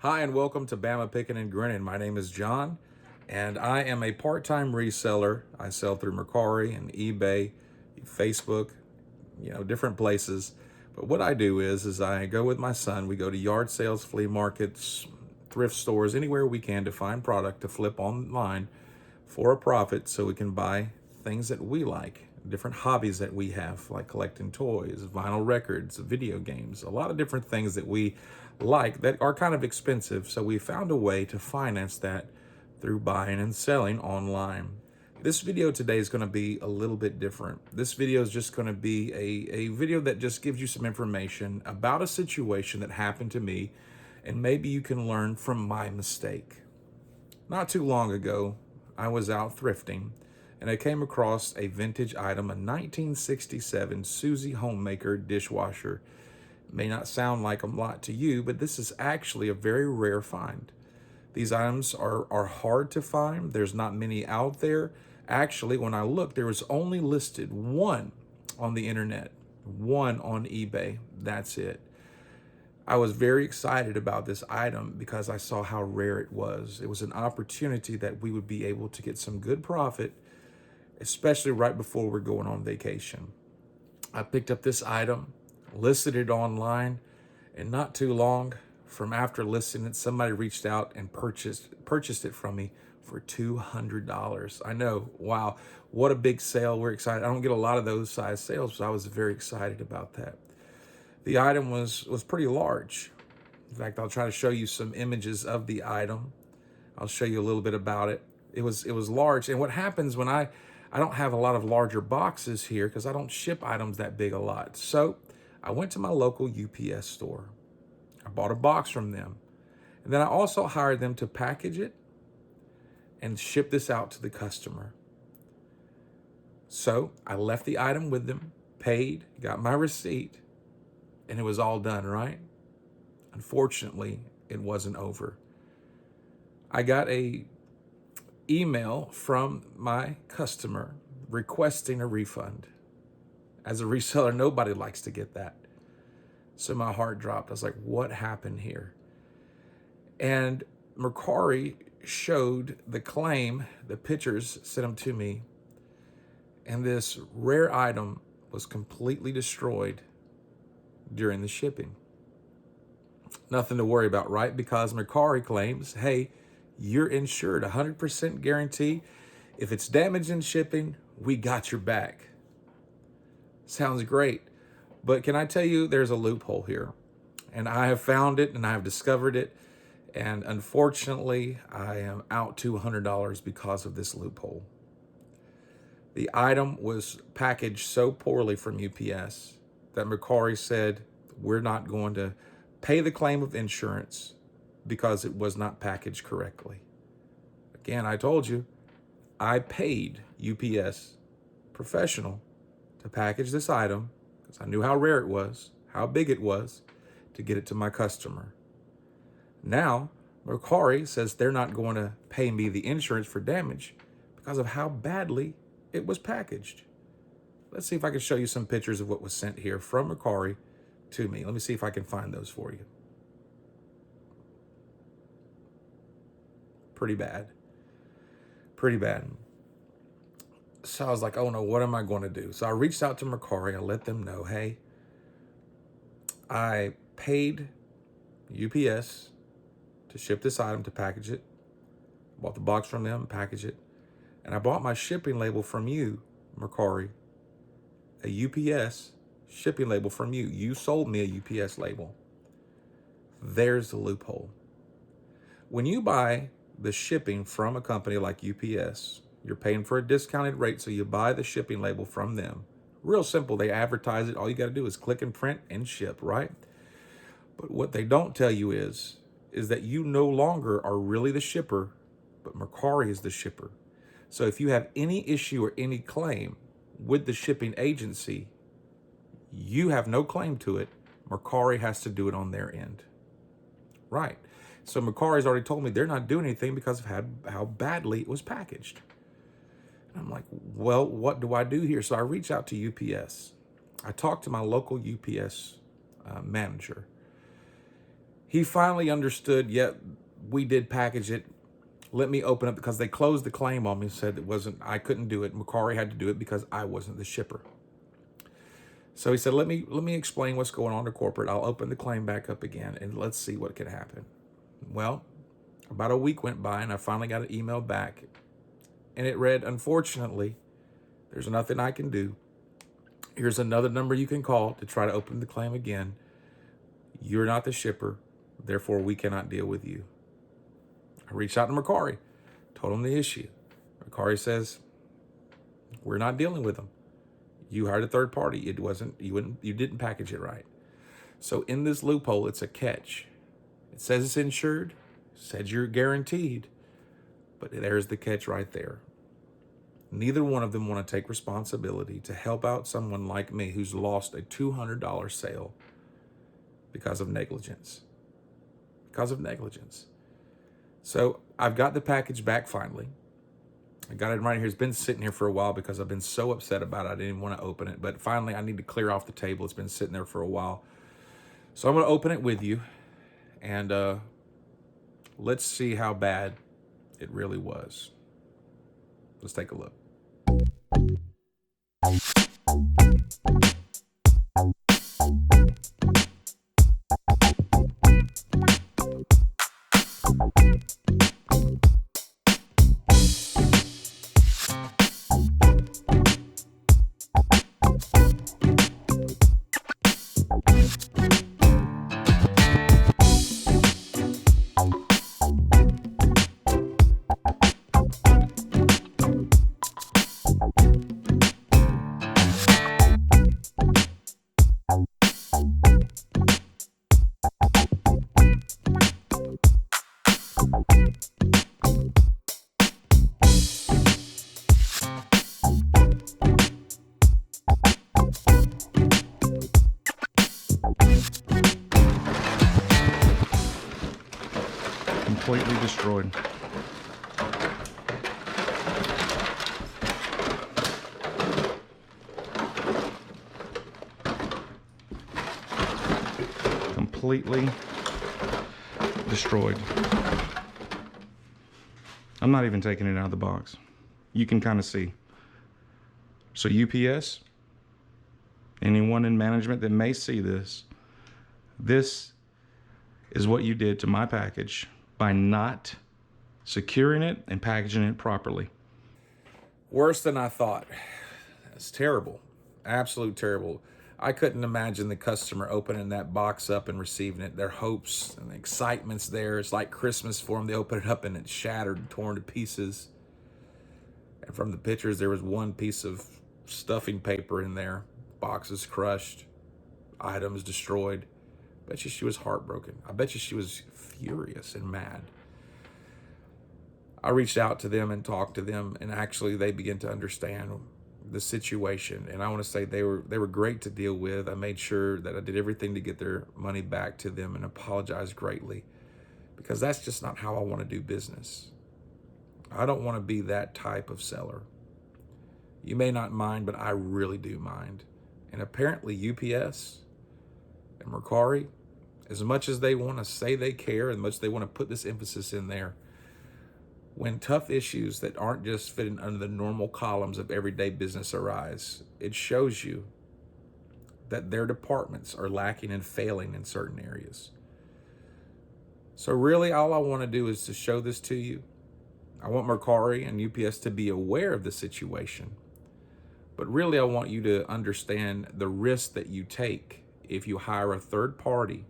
Hi, and welcome to Bama Pickin' and Grinning. My name is John, and I am a part-time reseller. I sell through Mercari and eBay, Facebook, different places. But what I do is I go with my son. We go to yard sales, flea markets, thrift stores, anywhere we can to find product to flip online for a profit so we can buy things that we like, different hobbies that we have, like collecting toys, vinyl records, video games, a lot of different things that we like that are kind of expensive. So we found a way to finance that through buying and selling online. This video today is going to be a little bit different. This video is just going to be a video that just gives you some information about a situation that happened to me, and maybe you can learn from my mistake. Not too long ago, I was out thrifting and I came across a vintage item, a 1967 Susie Homemaker dishwasher. It may not sound like a lot to you, but this is actually a very rare find. These items are hard to find. There's not many out there. Actually, when I looked, there was only listed one on the internet, one on eBay. That's it. I was very excited about this item because I saw how rare it was. It was an opportunity that we would be able to get some good profit, especially right before we're going on vacation. I picked up this item, listed it online, and not too long from after listing it, somebody reached out and purchased it from me for $200. I know, wow, what a big sale. We're excited. I don't get a lot of those size sales, so I was very excited about that. The item was pretty large. In fact, I'll try to show you some images of the item. I'll show you a little bit about it. It was large. And what happens when I don't have a lot of larger boxes here because I don't ship items that big a lot. So I went to my local UPS store. I bought a box from them. And then I also hired them to package it and ship this out to the customer. So I left the item with them, paid, got my receipt, and it was all done, right? Unfortunately, it wasn't over. I got a email from my customer requesting a refund. As a reseller, nobody likes to get that. So my heart dropped. I was like, what happened here? And Mercari showed the claim, the pictures, sent them to me, and this rare item was completely destroyed during the shipping. Nothing to worry about, right? Because Mercari claims, hey, you're insured, 100% guarantee. If it's damaged in shipping, we got your back. Sounds great. But can I tell you, there's a loophole here. And I have found it and I have discovered it. And unfortunately, I am out $200 because of this loophole. The item was packaged so poorly from UPS that Mercari said, we're not going to pay the claim of insurance because it was not packaged correctly. Again, I told you, I paid UPS professional to package this item because I knew how rare it was, how big it was, to get it to my customer. Now, Mercari says they're not going to pay me the insurance for damage because of how badly it was packaged. Let's see if I can show you some pictures of what was sent here from Mercari to me. Let me see if I can find those for you. Pretty bad. Pretty bad. So I was like, oh no, what am I going to do? So I reached out to Mercari. I let them know, hey, I paid UPS to ship this item, to package it. Bought the box from them, package it. And I bought my shipping label from you, Mercari, a UPS shipping label from you. You sold me a UPS label. There's the loophole. When you buy the shipping from a company like UPS, you're paying for a discounted rate, so you buy the shipping label from them. Real simple. They advertise it. All you got to do is click and print and ship, right? But what they don't tell you is that you no longer are really the shipper, but Mercari is the shipper. So if you have any issue or any claim with the shipping agency, you have no claim to it. Mercari has to do it on their end. Right. So Mercari's already told me they're not doing anything because of how badly it was packaged. And I'm like, well, what do I do here? So I reach out to UPS. I talked to my local UPS manager. He finally understood, yeah, we did package it. Let me open up, because they closed the claim on me and said I couldn't do it. Mercari had to do it because I wasn't the shipper. So he said, let me explain what's going on to corporate. I'll open the claim back up again and let's see what could happen. Well, about a week went by and I finally got an email back, and it read, unfortunately, there's nothing I can do. Here's another number you can call to try to open the claim again. You're not the shipper, therefore we cannot deal with you. I reached out to Mercari, told them the issue. Mercari says, we're not dealing with them. You hired a third party. You didn't package it right. So in this loophole, it's a catch. It says it's insured, says you're guaranteed, but there's the catch right there. Neither one of them want to take responsibility to help out someone like me who's lost a $200 sale because of negligence. So I've got the package back finally. I got it right here. It's been sitting here for a while because I've been so upset about it. I didn't even want to open it, but finally I need to clear off the table. It's been sitting there for a while. So I'm going to open it with you, and let's see how bad it really was. Let's take a look. Completely destroyed. Completely destroyed. I'm not even taking it out of the box. You can kind of see. So UPS, anyone in management that may see this, this is what you did to my package by not securing it and packaging it properly. Worse than I thought. It's terrible. Absolute terrible. I couldn't imagine the customer opening that box up and receiving it. Their hopes and the excitement's there. It's like Christmas for them. They open it up and it's shattered and torn to pieces. And from the pictures, there was one piece of stuffing paper in there. Boxes crushed. Items destroyed. I bet you she was heartbroken. I bet you she was furious and mad. I reached out to them and talked to them, and actually they began to understand the situation. And I want to say they were great to deal with. I made sure that I did everything to get their money back to them and apologized greatly, because that's just not how I want to do business. I don't want to be that type of seller. You may not mind, but I really do mind. And apparently UPS and Mercari, as much as they want to say they care, as much as they want to put this emphasis in there, when tough issues that aren't just fitting under the normal columns of everyday business arise, it shows you that their departments are lacking and failing in certain areas. So really all I want to do is to show this to you. I want Mercari and UPS to be aware of the situation. But really I want you to understand the risk that you take if you hire a third party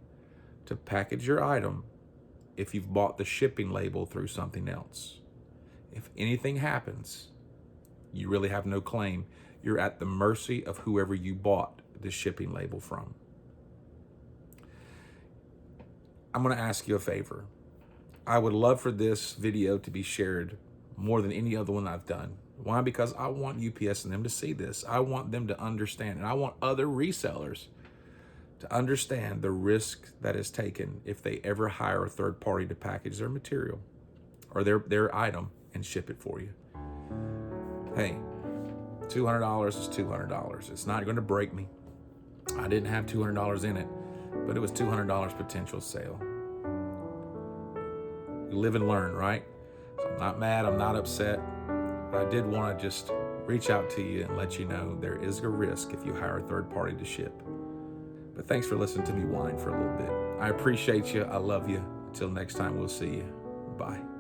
to package your item if you've bought the shipping label through something else. If anything happens, you really have no claim. You're at the mercy of whoever you bought the shipping label from. I'm going to ask you a favor. I would love for this video to be shared more than any other one I've done. Why? Because I want UPS and them to see this. I want them to understand, and I want other resellers to understand the risk that is taken if they ever hire a third party to package their material or their item and ship it for you. Hey, $200 is $200. It's not going to break me. I didn't have $200 in it, but it was $200 potential sale. We live and learn, right? So I'm not mad, I'm not upset, but I did want to just reach out to you and let you know there is a risk if you hire a third party to ship. But thanks for listening to me whine for a little bit. I appreciate you. I love you. Until next time, we'll see you. Bye.